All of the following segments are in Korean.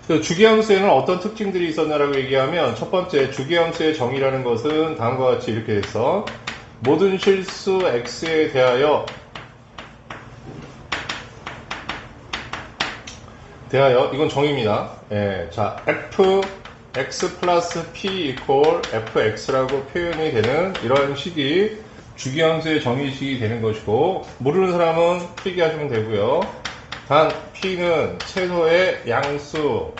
그 주기함수에는 어떤 특징들이 있었냐라고 얘기하면, 첫 번째 주기함수의 정의라는 것은 다음과 같이 이렇게 해서 모든 실수 x에 대하여 이건 정의입니다. 예, 자, fx 플러스 p 이퀄 fx라고 표현이 되는 이런 식이 주기함수의 정의식이 되는 것이고, 모르는 사람은 필기 하시면 되고요. 단 p는 최소의 양수.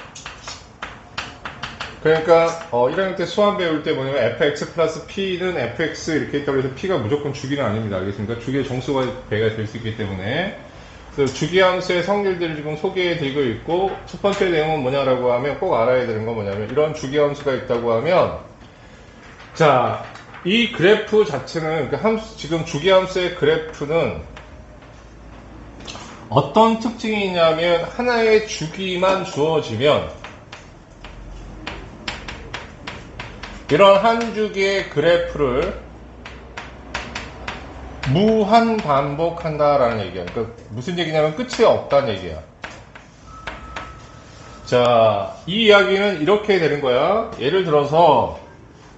그러니까 1학년 때 수학 배울 때 뭐냐면 fx 플러스 p는 fx 이렇게 있다고 해서 p가 무조건 주기는 아닙니다. 알겠습니까? 주기의 정수가 배가 될 수 있기 때문에. 그래서 주기함수의 성질들을 지금 소개해 드리고 있고, 첫 번째 내용은 뭐냐라고 하면 꼭 알아야 되는 건 뭐냐면, 이런 주기함수가 있다고 하면, 자, 이 그래프 자체는, 지금 주기함수의 그래프는 어떤 특징이 있냐면, 하나의 주기만 주어지면, 이런 한 주기의 그래프를 무한 반복한다라는 얘기야. 그러니까 무슨 얘기냐면 끝이 없다는 얘기야. 자, 이 이야기는 이렇게 되는 거야. 예를 들어서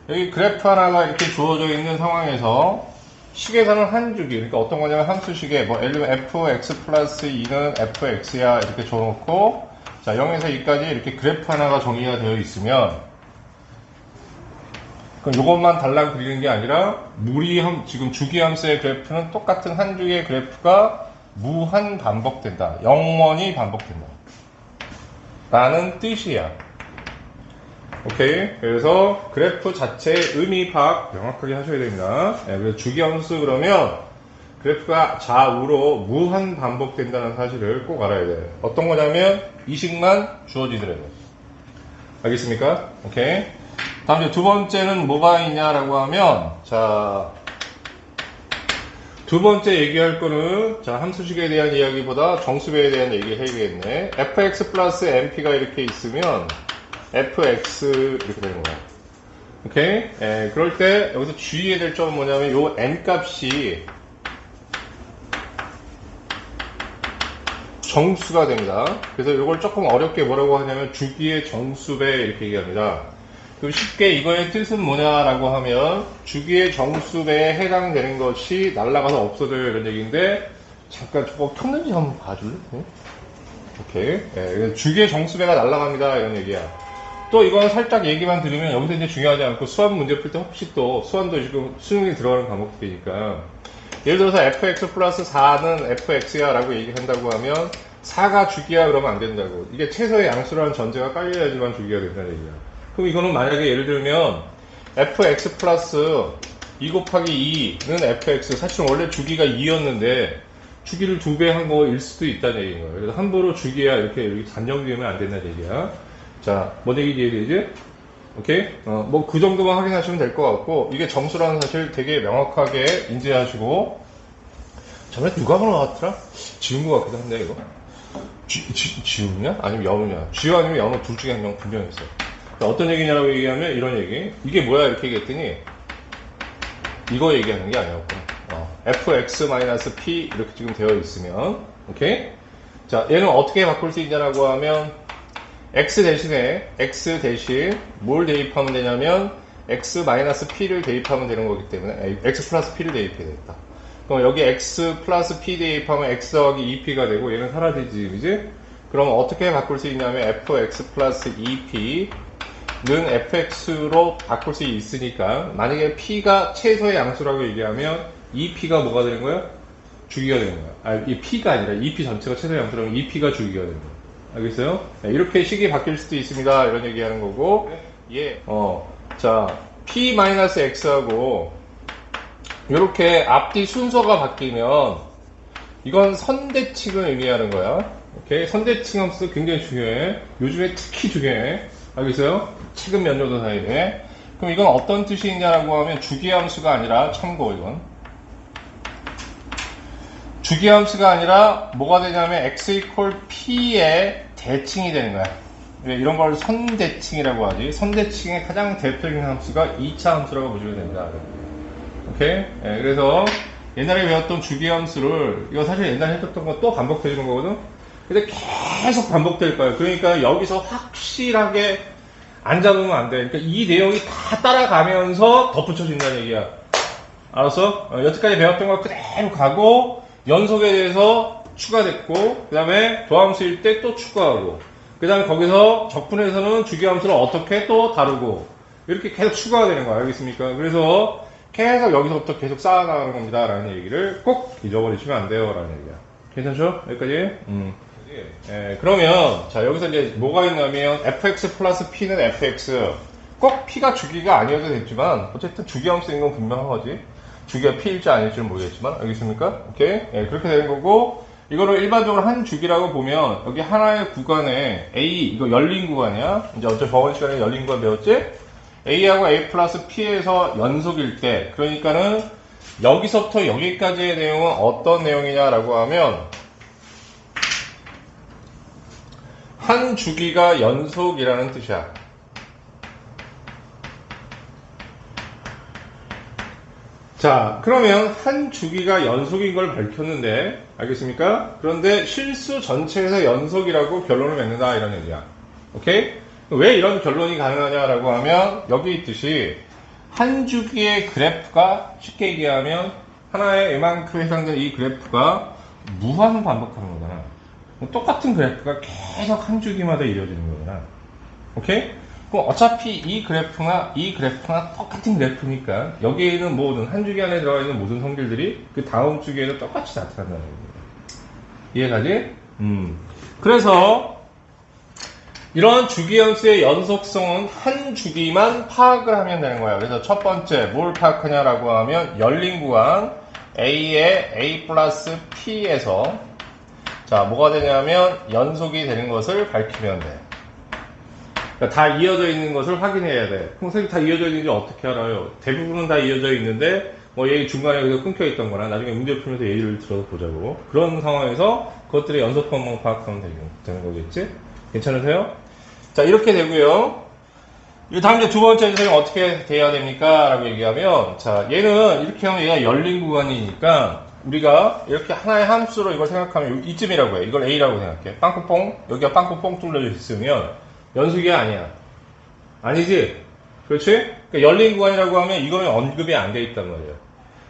여기 그래프 하나가 이렇게 주어져 있는 상황에서 식에서는 한 주기, 그러니까 어떤 거냐면 함수식에 예를 들면 fx 플러스 2는 fx야 이렇게 줘놓고, 자, 0에서 2까지 이렇게 그래프 하나가 정의가 되어 있으면, 그럼 이것만 달랑 그리는 게 아니라 지금 주기함수의 그래프는 똑같은 한 주기의 그래프가 무한 반복된다. 영원히 반복된다. 라는 뜻이야. 오케이? 그래서 그래프 자체의 의미 파악 명확하게 하셔야 됩니다. 그래서 주기함수 그러면 그래프가 좌우로 무한 반복된다는 사실을 꼭 알아야 돼요. 어떤 거냐면 이 식만 주어지더라고요. 알겠습니까? 오케이? 다음 이제 두 번째는 뭐가 있냐라고 하면, 자, 두 번째 얘기할 거는, 자, 함수식에 대한 이야기보다 정수배에 대한 얘기를 해야겠네. fx 플러스 mp가 이렇게 있으면 fx 이렇게 되는 거야. 오케이? 그럴 때 여기서 주의해야 될 점은 뭐냐면 요 n 값이 정수가 됩니다. 그래서 이걸 조금 어렵게 뭐라고 하냐면 주기의 정수배 이렇게 얘기합니다. 그럼 쉽게 이거의 뜻은 뭐냐라고 하면 주기의 정수배에 해당되는 것이 날아가서 없어져요 이런 얘기인데, 잠깐 저거 켰는지 한번 봐줄래? 네? 오케이. 주기의 정수배가 날아갑니다 이런 얘기야. 또 이건 살짝 얘기만 들으면 여기서 이제 중요하지 않고 수학 문제 풀 때 혹시 또 수학도 지금 수능이 들어가는 과목이니까, 예를 들어서 fx 플러스 4는 fx야 라고 얘기한다고 하면 4가 주기야 그러면 안 된다고. 이게 최소의 양수라는 전제가 깔려야지만 주기가 된다는 얘기야. 그럼 이거는 만약에 예를 들면 fx 플러스 2 곱하기 2는 fx, 사실 원래 주기가 2였는데 주기를 2배 한 거일 수도 있다는 얘기인 거예요. 그래서 함부로 주기야 이렇게 단정지으면 안 된다는 얘기야. 자, 뭔 얘기인지 이해되지? 오케이? 뭐 그 정도만 확인하시면 될 것 같고, 이게 정수라는 사실 되게 명확하게 인지하시고. 저번에 누가 나왔더라? 지운 것 같기도 한데 이거 지우냐? 아니면 연우냐? 지우 아니면 연우 둘 중에 한 명 분명히 있어요. 어떤 얘기냐라고 얘기하면 이런 얘기. 이게 뭐야 이렇게 얘기했더니 이거 얘기하는 게 아니었고, fx-p 이렇게 지금 되어 있으면, 오케이? 자, 얘는 어떻게 바꿀 수 있냐라고 하면 x 대신 뭘 대입하면 되냐면 x-p를 대입하면 되는 거기 때문에 x 플러스 p를 대입해야 되겠다. 그럼 여기 x 플러스 p 대입하면 x 더하기 2p가 되고 얘는 사라지지, 그지? 그럼 어떻게 바꿀 수 있냐면 fx 플러스 2p 는 fx로 바꿀 수 있으니까, 만약에 p가 최소의 양수라고 얘기하면 2p가 뭐가 되는 거야? 주기가 되는 거야. 이 p가 아니라 2p 전체가 최소의 양수라면 2p가 주기가 되는 거야. 알겠어요? 이렇게 식이 바뀔 수도 있습니다 이런 얘기하는 거고, 자, p-x하고 이렇게 앞뒤 순서가 바뀌면 이건 선대칭을 의미하는 거야. 오케이? 선대칭 함수 굉장히 중요해. 요즘에 특히 중요해. 알겠어요? 최근 몇 년도 사이에. 그럼 이건 어떤 뜻이 있냐라고 하면 주기함수가 아니라, 참고 이건 주기함수가 아니라 뭐가 되냐면 x 이퀄 p의 대칭이 되는 거야. 이런 걸 선대칭이라고 하지. 선대칭의 가장 대표적인 함수가 2차 함수라고 보시면 됩니다. 오케이? 그래서 옛날에 배웠던 주기함수를, 이거 사실 옛날에 해줬던 거 또 반복해주는 거거든. 근데 계속 반복될 거예요. 그러니까 여기서 확실하게 안 잡으면 안 돼. 그러니까 이 내용이 다 따라가면서 덧붙여진다는 얘기야. 알았어? 여태까지 배웠던 거 그대로 가고, 연속에 대해서 추가됐고, 그 다음에 도함수일 때 또 추가하고, 그 다음에 거기서 적분에서는 주기함수를 어떻게 또 다루고, 이렇게 계속 추가가 되는 거야. 알겠습니까? 그래서 계속 여기서부터 계속 쌓아나가는 겁니다. 라는 얘기를 꼭 잊어버리시면 안 돼요. 라는 얘기야. 괜찮죠? 여기까지? 그러면, 자, 여기서 이제 뭐가 있냐면, fx 플러스 p는 fx. 꼭 p가 주기가 아니어도 됐지만, 어쨌든 주기함수인 건 분명한 거지. 주기가 p일지 아닐지는 모르겠지만, 알겠습니까? 오케이? 그렇게 되는 거고, 이거를 일반적으로 한 주기라고 보면, 여기 하나의 구간에 A, 이거 열린 구간이야. 이제 어차피 저번 시간에 열린 구간 배웠지? A하고 A 플러스 P에서 연속일 때, 그러니까는 여기서부터 여기까지의 내용은 어떤 내용이냐라고 하면, 한 주기가 연속이라는 뜻이야. 자, 그러면 한 주기가 연속인 걸 밝혔는데, 알겠습니까? 그런데 실수 전체에서 연속이라고 결론을 맺는다, 이런 얘기야. 오케이? 왜 이런 결론이 가능하냐라고 하면, 여기 있듯이, 한 주기의 그래프가, 쉽게 얘기하면, 하나의 이만큼 해당되는 이 그래프가 무한 반복하는 거잖아. 똑같은 그래프가 계속 한 주기마다 이루어지는 거잖아. 오케이? 그럼 어차피 이 그래프나 이 그래프나 똑같은 그래프니까 여기에는 모든 한 주기 안에 들어가 있는 모든 성질들이 그 다음 주기에는 똑같이 나타난다는 겁니다. 이해가지? 그래서 이런 주기함수의 연속성은 한 주기만 파악을 하면 되는 거야. 그래서 첫 번째 뭘 파악하냐라고 하면 열린 구간 A의 A 플러스 P에서 자 뭐가 되냐면 연속이 되는 것을 밝히면 돼. 그러니까 다 이어져 있는 것을 확인해야 돼. 그럼 선생님 다 이어져 있는지 어떻게 알아요? 대부분은 다 이어져 있는데 뭐 얘 중간에 여기서 끊겨 있던 거나 나중에 문제 풀면서 예를 들어서 보자고. 그런 상황에서 그것들의 연속성만 파악하면 되는 거겠지? 괜찮으세요? 자 이렇게 되고요. 이 다음 이제 두 번째 선생님 어떻게 돼야 됩니까? 라고 얘기하면 자 얘는 이렇게 하면 얘가 열린 구간이니까 우리가 이렇게 하나의 함수로 이걸 생각하면 이쯤이라고 해. 이걸 A라고 생각해. 빵꾸뽕 여기가 빵꾸뽕 뚫려져 있으면 연속이 아니야. 아니지? 그렇지? 그러니까 열린 구간이라고 하면 이거는 언급이 안 돼 있단 말이야.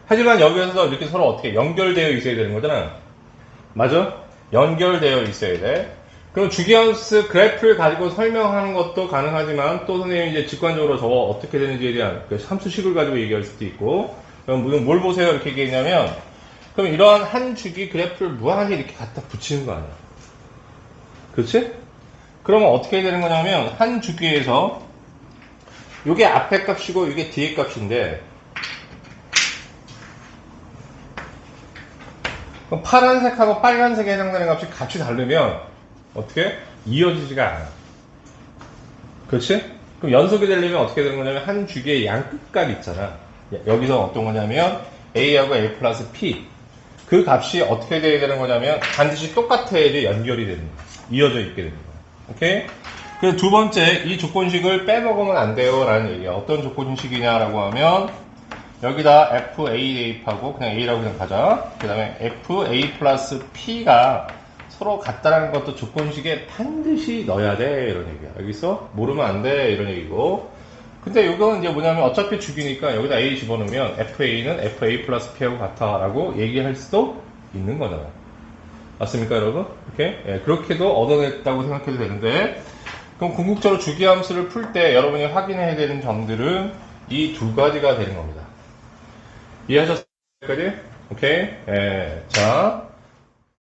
하지만 여기에서 이렇게 서로 어떻게 연결되어 있어야 되는 거잖아. 맞아? 연결되어 있어야 돼. 그럼 주기함수 그래프를 가지고 설명하는 것도 가능하지만 또 선생님이 이제 직관적으로 저거 어떻게 되는지에 대한 그 함수식을 가지고 얘기할 수도 있고 그럼 뭘 보세요 이렇게 얘기했냐면 그럼 이러한 한 주기 그래프를 무한히 이렇게 갖다 붙이는 거 아니야. 그렇지? 그러면 어떻게 되는 거냐면 한 주기에서 이게 앞에 값이고 이게 뒤에 값인데 그럼 파란색하고 빨간색에 해당되는 값이 같이 다르면 어떻게? 이어지지가 않아. 그렇지? 그럼 연속이 되려면 어떻게 되는 거냐면 한 주기의 양 끝값 있잖아. 여기서 어떤 거냐면 A하고 A 플러스 P 그 값이 어떻게 돼야 되는 거냐면 반드시 똑같아야지 연결이 되는 거야. 이어져 있게 되는 거야. 오케이? 그래서 두 번째, 이 조건식을 빼먹으면 안 돼요. 라는 얘기야. 어떤 조건식이냐라고 하면, 여기다 FA 대입하고, 그냥 A라고 그냥 가자. 그 다음에 FA 플러스 P가 서로 같다라는 것도 조건식에 반드시 넣어야 돼. 이런 얘기야. 알겠어? 모르면 안 돼. 이런 얘기고. 근데 이거는 이제 뭐냐면 어차피 주기니까 여기다 A 집어넣으면 FA는 FA 플러스 P하고 같아. 라고 얘기할 수도 있는 거잖아. 맞습니까, 여러분? 이렇게? 예, 그렇게도 얻어냈다고 생각해도 되는데, 그럼 궁극적으로 주기함수를 풀 때 여러분이 확인해야 되는 점들은 이 두 가지가 되는 겁니다. 이해하셨어요? 여기까지? 오케이? 예, 자.